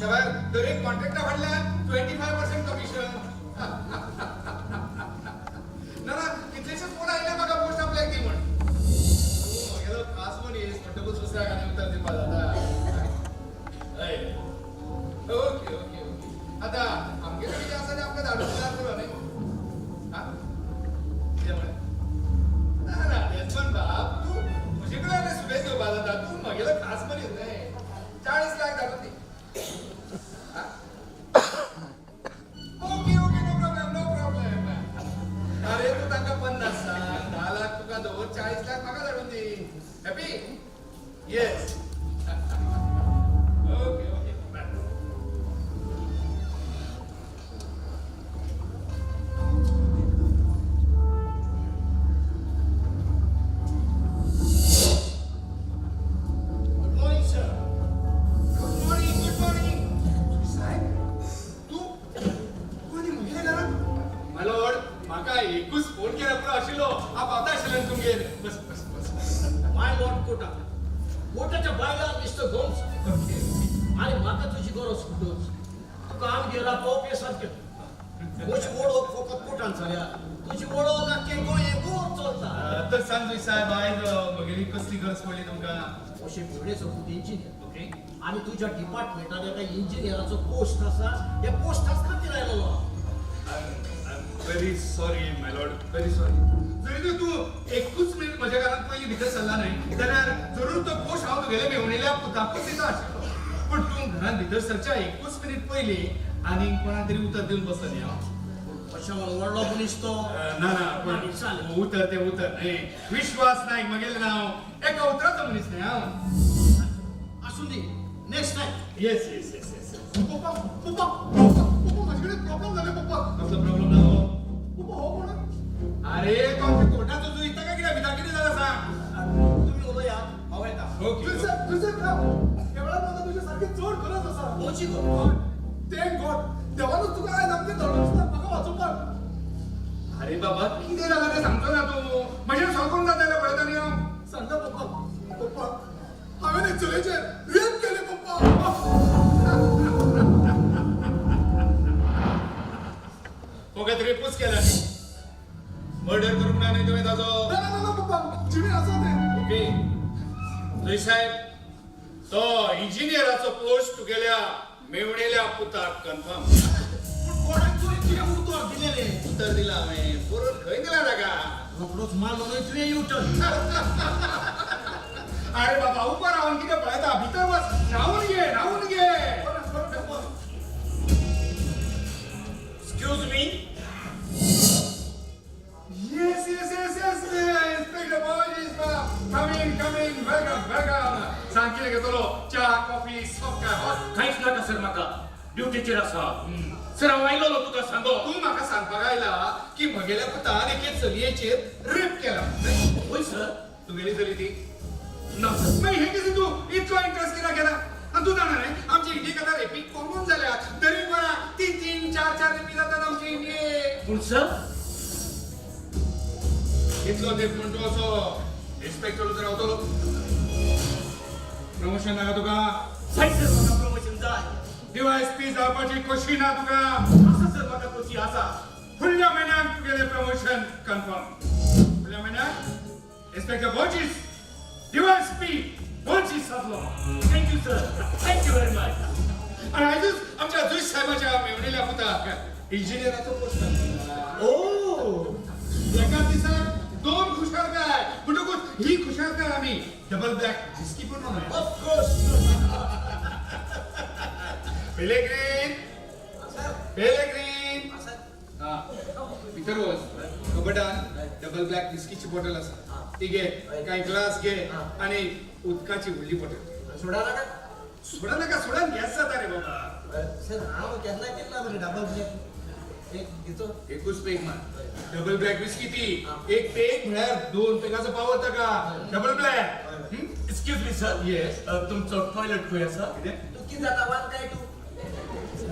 त्यावर दर एक कॉन्ट्रॅक्टर वाढल्या 25% कमिशन ना कितलेशेच फोन आयले म्हाका पोस्ट आपल्याक दी म्हण गेलो खास मनीस म्हणटकूच दुसऱ्या गाणी उतर दिवपा जाता ओके ओके ओके आता आमगे कडेन जे आसा ते आमकां धाडून दिल्यार पुरो न्ही हा कितें म्हळें ना ना तेच पण बाप तू तुजे कडेन सुबेज घेवपा जाता तू म्हगेलो खास मनीस न्ही 40 लाख धाडून दी ओके ओके नो प्रॉब्लेम अरे तू तांकां 50 सांग 10 लाख तुका दवर 40 लाख म्हाका धाडून दी हॅपी येस ओके ओके एकूच फोन केला पुरो आशिल्लो आप आतां आशिल्ल्यान तुमगेर बस बस बस माय लॉर्ड कोटा कोटाच्या बायलार मिस्टर गोम्स आणि म्हाका तुजी गरज कुठूच तुका आमगे रावप हे सारकें म्हजी वळख फकत कोटान चल्या तुजी वळख आख्खे गोंये गोर चलता तर सांग साहेब आयज म्हगेली कसली गरज पडली तुमकां अशें फुडें सकून इंजिनियर ओके आनी तुज्या डिपार्टमेंटान एका इंजिनियराचो पोस्ट आसा हे पोस्टाच खातीर आयलो व्हेरी सॉरी माय लॉर्ड व्हेरी सॉरी जरी तू एकूच मिनिट म्हज्या घरांत पयलीं भितर सरला न्हय जाल्यार जरूर तो पोस्ट हांव तुगेल्या मेवणेल्या पुताकूच दिता आशिल्लो पूण तूं घरांत भितर सरच्या एकूच मिनिट पयलीं आनी कोणा तरी उतर दिवन बसलो न्ही हांव अशें म्हणून व्हडलो मनीस तो ना ना पण उतर ते उतर न्ही विश्वास नायक म्हगेलें नांव एका उतराचो मनीस न्ही हांव आसूं दी next time yes yes yes yes papa पप्पा पप्पा पप्पा म्हजे कडेन प्रॉब्लेम जाले पप्पा कसलो प्रॉब्लेम जालो पप्पा हो कोण अरे तो आमच्या कोर्टाचो जो इता काय कितें जालें सांग तुमी उलया हांव येता ओके तुझे काम केवळा मला तुझ्या सारखी चड गरज आसा मोची गो थँक गॉड देवानच तुका आयज आमचे धडकता म्हाका वाचोवपाक अरे बाबा कितें जालां तें सांगतो ना तूं म्हजें सॉल्व जातालें पळयता न्ही हांव सांगा पप्पा पप्पा हांवें एक चलयेचेर रेप केले पप्पा फकत रेपूच केला न्ही मर्डर करूंक ना न्ही तुवें ताजो ना ना ना पप्पा जिणे आसा ते ओके जय साहेब तो इंजिनियराचो पोस्ट तुगेल्या मेवणेल्या पुताक कन्फर्म कोणाक तुवें कितें उतर दिलेलें उतर दिला हांवें बरोबर खंय दिला ताका रोखडोच मारलो न्हय तुवें युटर्न अरे बाबा उपर रावन कितें पळयता भितर बस न्हावून घे excuse me Yes, Inspector Boys, come in, welcome. सांग कितें घेतलो च्या कॉफी सब काय कांयच नाका सर म्हाका ड्युटीचेर आसा सर हांव आयलोलो तुका सांगो तू म्हाका सांगपाक आयला की म्हगेल्या पुतान एके चलयेचेर रेप केला होय सर तुगेली चली ती ना सर मागीर हे कितें तू इतलो इंट्रस्ट कित्याक घेता आनी तू जाणा न्ही आमचे इंडियेक आतां रेपीक कॉमन जाल्या दरेक वरा 3 4 रेपी जातात आमचे इंडियेक पूण सर इतलो तेप म्हण तूं असो इन्स्पेक्टर उतर रावतलो प्रमोशन नाका तुका जाय सर म्हाका प्रमोशन जाय DYSP जावपाची कशी ना तुका आसा सर म्हाका तशी आसा फुडल्या म्हयन्याक तुगेलें प्रमोशन कन्फर्म फुडल्या म्हयन्याक इन्स्पेक्टर बोर्जीस DYSP बोर्जीस जातलो thank you sir thank you very much आनी आयजूच आमच्या जुज साहेबाच्या मेवणेल्या पुताक इंजिनियराचो पोस्ट ओ एका दिसाक 2 खुशालकाय म्हणटकूच ही खुशालकाय आमी डबल ब्लॅक विस्की पण म्हणूया ऑफ कोर्स पेलेग्रीन हा भितर वच कबडान डबल ब्लॅक विस्कीची बॉटल आसा ती घे कांय ग्लास घे आनी उदकाची व्हडली बॉटल सोडा नाका सोडा नाका सोडान गॅस जाता रे बाबा सर हांव केन्ना केला मरे डबल ब्लॅक एक घेतो एकूच पेग मार डबल ब्लॅक विस्की ती एक पेग म्हळ्यार 2 पेगाचो पावर ताका double black excuse me sir yes तुमचो टॉयलेट खंय आसा कितें तू किती जाता वन काय तू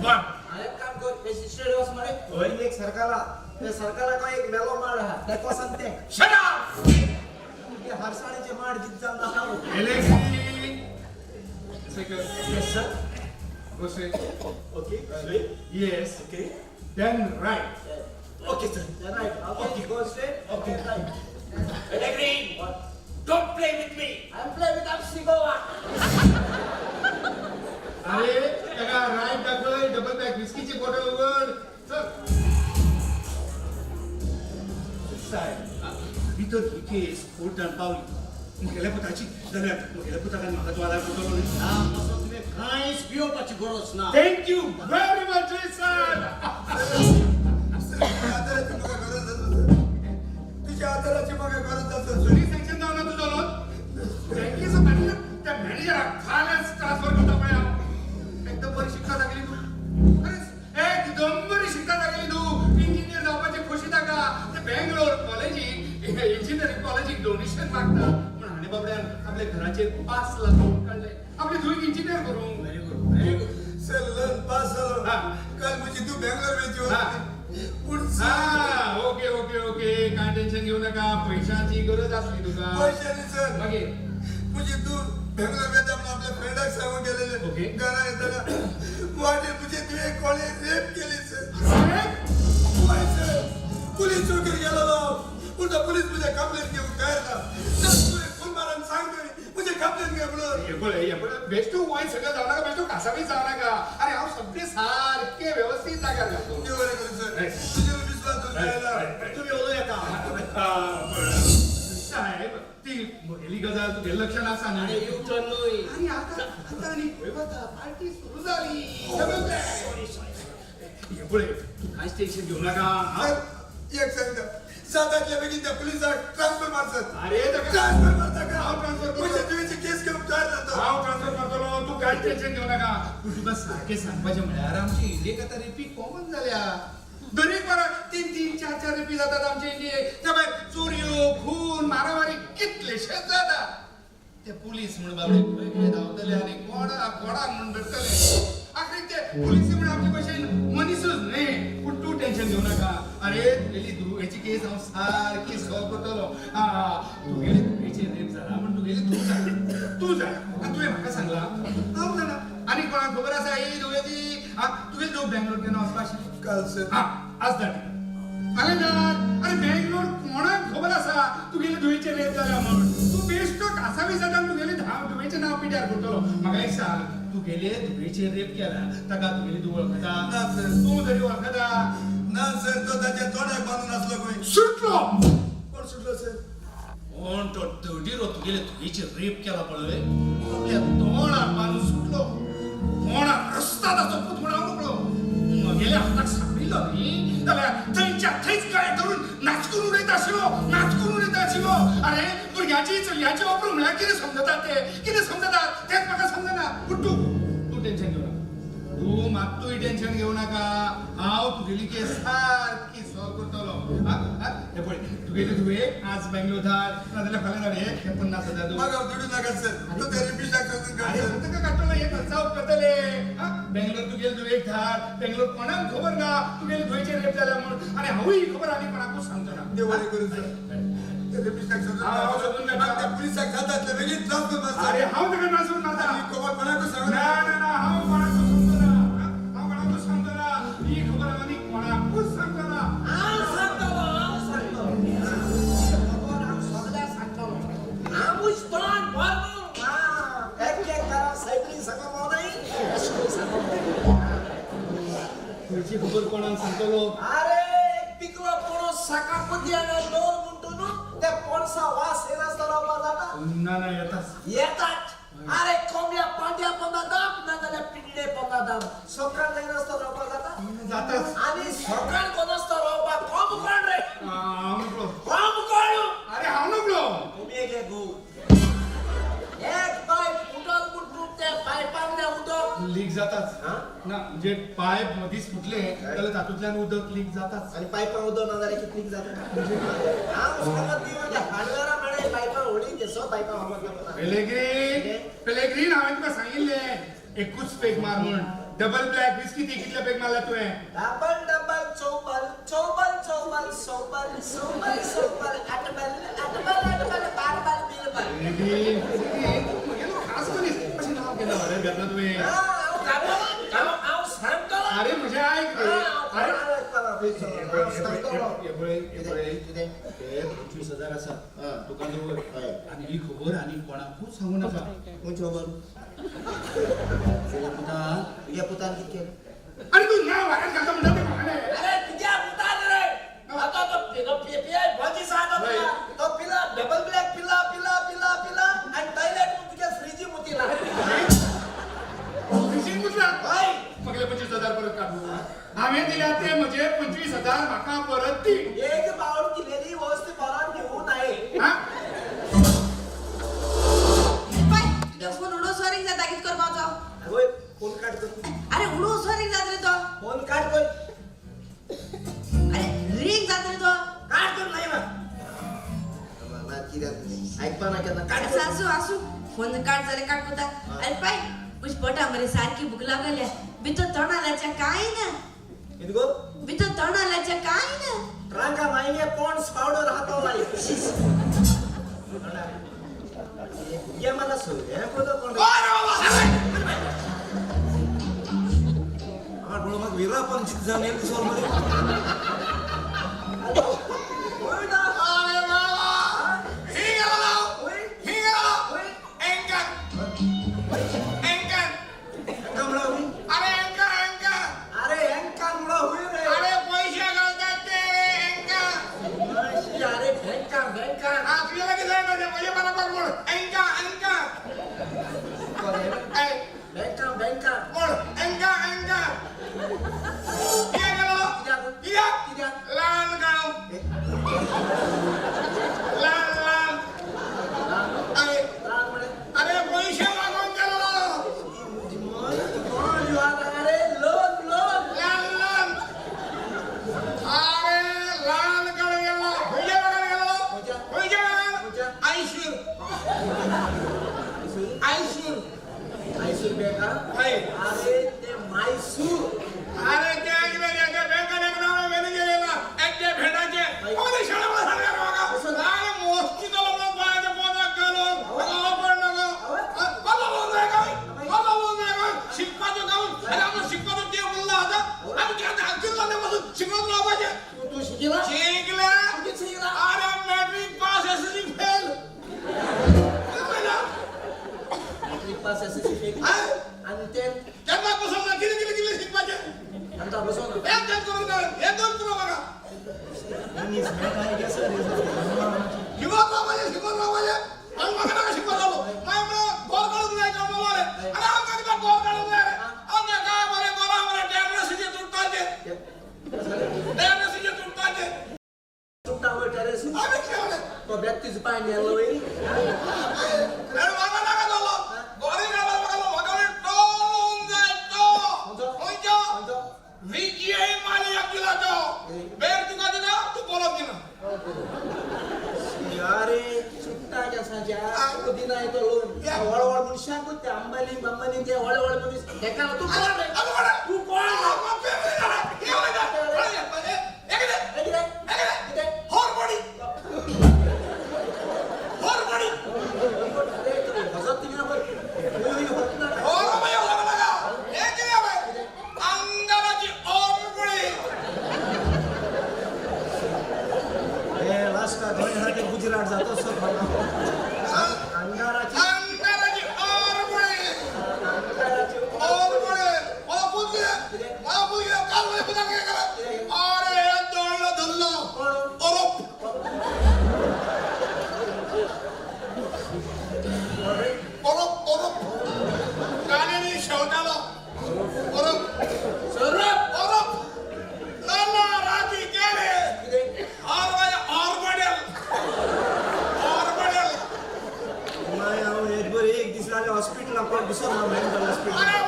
वन हांव एक काम कर हे स्टेडियम वच मरे हय एक सरकाला ते सरकाला काय एक मेलो माड आहा ते कोसन ते शट अप ते हरसाळीचे माड जित जाता हांव पेलेग्रीन yes sir Go straight. Okay, straight. Yes. Okay. Then right. Okay, sir. Then right. Okay, go straight. Okay, right. Pellegrini, What? don't play with me. I'm playing with MC Goa. अरे त्याला right दाखल double back विस्कीची bottle उघड चल साहेब ही तर ही केस कोर्टान पावली मुगेल्या पुताची जाल्यार मुगेल्या पुताकान म्हाका तूं आदार करतलो न्ही मातसो तुवें कांयच पिवपाची गरज ना. थँक्यू व्हेरी मच सर आदराची म्हाका गरज आसा सर. तुझ्या आदराची म्हाका गरज आसा सर. सरी सँक्शन जावना तुजो लोन बँकेचो मॅनेजर त्या मॅनेजराक फाल्याच ट्रान्सफर करता पळय हांव एकदम बरी शिक्षा दाखयली तूं अरे एकदम बरी शिक्षा दाखयली तूं इंजिनियर जावपाची खोशी ताका ते बँगलोर कॉलेजीक इंजिनियरींग कॉलेजीक डोनेशन मागता पूण हाणे बाबड्यान आपल्या घराचेर 5 लाख काडले आपली धुयक इंजिनियर करूंक Very good, very good. Sir लन पास झालो. हा. काल म्हजी तू बँगलोर वेची हा. होती. पूण हा ओके ओके ओके काय टेन्शन घेऊ नका पैशाची गरज असली तुका पैशांनी सर मागीर म्हणजे तू बँगलोर वेता म्हणून आपल्या फ्रेंडाक सांगून ओके. गेलेले घरा येताना वाटेर म्हणजे तुवें कोणी रेप केली सर. होय सर पुलीस चौकीर गेलेलो पूण तो पुलीस म्हजे कंप्लेंट घेवंक तयार ना. सर तुवें फोन मारून सांग म्हजे कंप्लेंट घे म्हणून. बेस्ट वय सगळं जाऊ नका बेस्ट कासावीस जाऊ नका अरे हांव सगळे सारखे व्यवस्थित जाग्यार घालतो देव बरें करूं सर. Right. तुजेर विश्वास दवरला. तुम्ही उलय येता. साहेब ती मुगेली गजाल तुगे लक्षण आसा आणि न्ही यू टर्न न्हय. आणि आता आनी खंय वता पार्टी सुरू जाली हे पळय तूं कांयच टेन्शन घेऊ नका हां? सर एक सांगता सातातल्या बेगीन त्या पुलिसाक ट्रान्सफर मारतात. अरे ट्रान्सफर मारता का हांव ट्रान्सफर म्हणजे करतो तुवेची केस घेवंक तयार जाता. हांव ट्रान्सफर करतलो तूं कांयच टेन्शन घेऊ नका पूण तुका सारकें सांगपाचें म्हळ्यार आमची इंडियेक आतां रेपी कॉमन जाल्या दरेक वराक 3-3, 4-4 रेपी जातात आमचे इंडियेक त्या भायर चोरयो खून मारामारी कितलेशेच जाता ते पुलीस म्हण बाबडे खंय खंय धांवतले आनी कोणाक म्हण धरतले आखरी ते पुलिसी म्हण आमचे भशेन मनीसच न्ही पूण तूं टेन्शन घेऊ नाका अरे तुगेली हेची केस हांव सारकी सॉल्व करतलो तुगेली धुवेचे रेप जाला म्हण तुगेली तूं जा आनी तुवें म्हाका सांगला हांव जाणा आनी कोणाक खबर आसा ही धुवेची तुवें जो बँगलोर केन्ना वचपा आशिल्ली काल सर आज धाड अरे बँगलोर कोणाक खबर आसा तुगेले धुवेचे रेप जाल्या म्हण तूं बेश्टो कासावी जाता तुगेले धुवेचें नांव पिड्यार करतलो म्हाका एक सांग तुगेले धुवेचे रेप केला ताका तुगेली तूं वळखता ना सर. तूं तरी वळखता ना सर तो ताच्या तोंडाक बांदून आसलो खंय. सुटलो कोण सुटलो सर. कोण तो धडीरो तुगेले धुवेचे रेप केला पळय आपल्या तोंडाक बांदून सुटलो तोंडाक रस्ता ताचो पुतळा उगडलो म्हगेल्या हाताक सापडिल्लो न्ही जाल्यार थंयच्या थंयच गळे धरून नाचकून उडयता आशिल्लो अरे भुरग्याची चलयाची वापरून म्हळ्यार कितें समजता तेच म्हाका समजना पूण तूं टेन्शन घेवं नाका तूं मात्तूय टेन्शन घेवं नाका हांव तुगेली केस सारकी सॉल्व करतलो हे पळय तुगेली तुवें आज बँगलोर धाड नाजाल्यार फाल्यां धाड हे 50,000 दिवं म्हाका धडू नाका सर. तो त्या रिपिशाक सोदून काड अरे सर. तुका काडटलो एक खर्चाव करतले बँगलोर तुगेले तुवें धाड बँगलोर कोणाक खबर ना तुगेले धुवेचे रेप जाल्या म्हूण आनी हांवूय ही खबर आनी कोणाकूच सांगचो ना देव बरें करूं सर. त्या रिपिशाक सोदून हांव सोदून काड. काडटा. त्या पुलिसाक जातातल्या बेगीन ट्रान्सफर मारता. अरे हांव ताका ट्रान्सफर मारता आनी कोणाक कोणाकूच ना सांगना. ना ना हांव कोणाकूच सांगचो ना हांव कोणाकूच सांगचो ना ही खबर हांव आनी कोणाकूच सांगचो ना हांव सांगतलो. सगळ्या सांगतलो. आमूच तोंड भरून. एक घरात सायकलींग सांगो नाही. तुझी खबर कोणाक सांगतलो अरे पिकलो पणस साकापती आणि दोन म्हणतो ना ते पणसा वास येनासता रावपा जाता ना ना येताच येतात अरे कोंबड्या पांड्या पंदा दाब ना जाल्यार पिंडे पंदा दाब सकाळ जायनासता रावपा जाता जाताच आणि सकाळ कोणासता रावपा कोंब कोण रे हांव नकळो कोंब कोण अरे हांव नकळो तुम्ही गे गो एक पाईप फुटल फुटून त्या पायपांतल्या उदक लीक जाताच हा? ना म्हणजे पायप मदींच फुटले जाल्यार तातूंतल्यान उदक लीक जाताच आणि पायपा उदक ना जाल्यार कितलीक जाता हांव सांगत दिवन त्या हार्डवेरा मेळे पायपा होडी सो पायपा वापरता पेलेग्रीन हांवें तुका सांगिल्लें एकूच पेग मार म्हूण डबल ब्लॅक विस्की ती कितले पेग मारला तुवें डबल डबल चौबल चौबल चौबल सोबल सोबल सोबल अटबल अटबल अटबल बारबल बिरबल पेलेग्रीन खास मनीस अशें नांव केन्ना व्हडें घेतला तुवें $25,000 असा तुका दवर आणि ही खबर आणि कोणाकूच सांगू नका कोणची खबर तुझ्या पुतान किती केलं आणि तू नाव वाढत घालता म्हणतात ते म्हणाले अरे तुझ्या पुतान रे आता तो भाजी सांगा तो पिला डबल ब्लॅक पिला आणि टॉयलेट तुझ्या फ्रीजी होती ना मगले 25,000 परत काढू हांवें दिल्या ते म्हणजे 25,000 म्हाका परत दी एक बावड दिलेली वस्तू परत घेऊ नाही फोन उडो सरिंग जाता कित करपाचो होय फोन काट कर अरे उडो सरिंग जात रे तो फोन काट कर अरे रिंग जात रे तो काट कर नाही ना ऐकपा ना केला काट कर असू असू फोन काट जाले काट कोता अरे पाय पुष्पटा मरे सारखी भूक लागल्या बितो तणालाच्या काय ना इदगो बितो तणालाच्या काय ना रांगा माईने पॉन्ड्स पावडर हातावर लाई ये मला सोय हे कोण कोण डोळं मग विरा पण जाऊन एक दिवसावर मध्ये होय ना अरे एंका होय रे अरे बँका मैसूर बेका अरे ते मैसूर अरे त्या बँकाने नाव वेणे गेलेला एक ते भेटायचे कोणी शाळेला सांगणार बघा अरे मोस्ती तो लोक पायाचे पोटात घालून आपण नको मला बोलतोय काय शिकवायचं गाऊन अरे आपण शिकवायचं ते बोलला होता आम्ही त्या धाकटीला बसून शिकवत राहू पाहिजे तू शिकला शिकला किती शिकला अरे matric pass SSC fail pass SSC fail आणि ते त्यांना बसून किती शिकवायचे आता बसव ना एक करून हे दोन करू बघा शिकवत राहू पाहिजे आणि मग नका शिकवत राहू गोर काढून नाही का बोलवले अरे आमच्या किती गोर काढून नाही रे आमच्या काय बरे गोरा मला डॅमरेसीचे तुटताचे सुट्टावर टेरेस आम्ही खेळले तो व्यक्तीच पाय नेलं होईल अरे मागा नका झालो गोरी गाला बघा मगाने टोन जाय तो कोणच्या विजय माने आपला तो बेर तुका दिला तू बोलत की ना अरे सुट्टाच्या साजा कधी नाही तो लोन वळवळ म्हणून सांगू ते अंबानी ते वळवळ मध्ये एका तू कोण रे तू कोण गुजरात जातो अंगाराची हॉस्पिटल आपण दुसरं मेंटल हॉस्पिटल अरे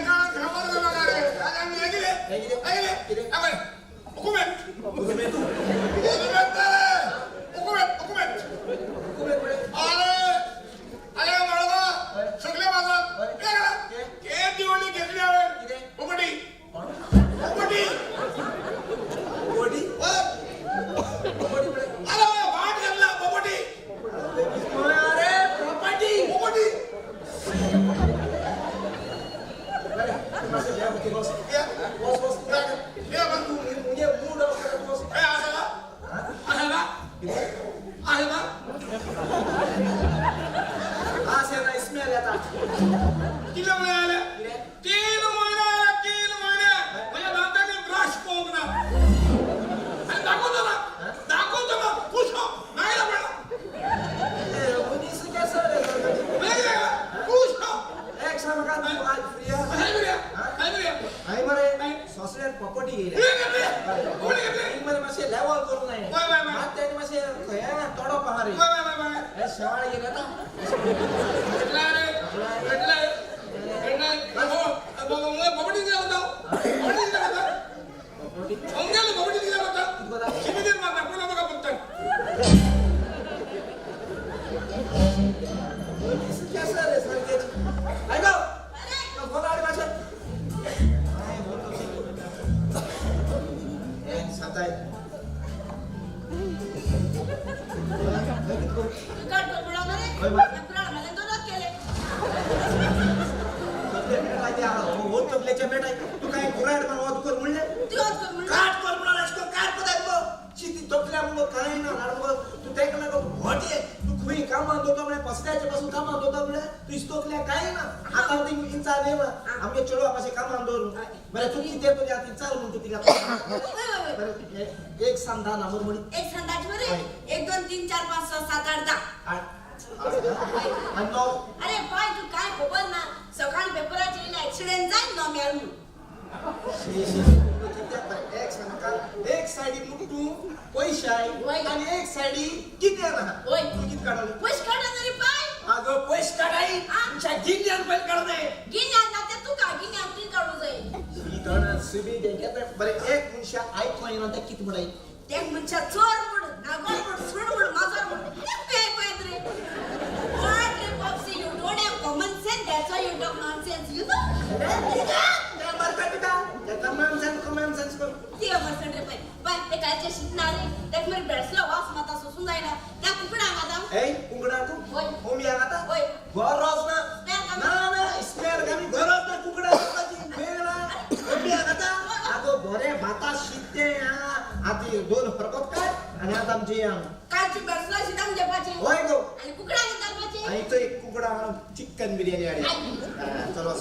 का किती महिने आले 3 महिने आले 3 महिने माझ्या दाताने ब्रश कोंबला आणि दाखवतो ना खुश हो नाही ना मॅडम पुलिस कैसा रे खुश हो एक साल का आज फ्रिया काय बरे आई मरे ससऱ्यात प्रॉपर्टी गेल्या कोणी घेतले मरे मासे लेवल करू नाही बाय बाय बाय आता त्याने मासे खया तोडो पहारे बाय बाय बाय ए शाळ गेला ना भेटला रे भेटला हो बबडी दिला होता अंगेल बबडी दिला होता शिबिर मारला कोणा बघा फक्त पुलिस कैसा रे सर के आई गो फोन आले मासे काय बोलतो ए सताय काट बडबडा रे होय बा. पुरा मला दोन केले तू काय कुराड बनवत कर म्हणले तू आज कर म्हणलं काट कर म्हणला असतो काट पदाय बो चिती तोकल्या मग काय ना लाडू तू तेकला को भोटे तू खुई काम आणतो तो म्हणे पसल्याच्या पासून काम आणतो तो म्हणे तू इस्तोकल्या काय ना आता ती इंचा देव आमके चलो आपसे काम आणतो बरे तू किती तो जाती चाल म्हणतो तिला बरे एक संधा नंबर म्हणे एक संडास मध्ये 1 2 3 4 5 6 7 8 10 आणि नो अरे बाय तू काय बोल ना सकाळी पेपराचे ऍक्सिडेंट जाईल ना मेळ एक साइडी मुठू पैसे आहे आणि एक साइडी किती आहे ना होय. तू किती काढाल पुश काढा तरी पाय अगं पैसे काढाई तुमच्या गिन्यान पैसे काढ दे गिन्या जाते तू का गिन्या ती काढू जाईल ही तर सीबी दे घेत बरे एक मुंशा ऐकवाय ना किती बडाई ते म्हणजे चोर मुड नागोल मुड सुड मुड माजर मुड पे रे व्हाट रे popsy you don't have common sense that's why you talk nonsense you know त्या मार्केटला त्या कमेंट सेन्स कर ती अमरसन रे पाय ते कायचे शिकणारे त्यात मग बेडसला वास माता सुसून जाईना त्या कुकडा आता ए कुंगडा तू होय. होमी आता होय. गरज ना स्पेअर ना ना स्पेअर गामी गरज ना कुंगडा स्वतःची वेगळा होमी आता अगो बरे भाता शिकते आधी 2 फरकत काय आणि आता आमची कालची बेडसला शिदाम जेपाची होय गो आणि कुकडा घेतात पाची आणि तो एक कुकडा चिकन बिर्याणी आली चलो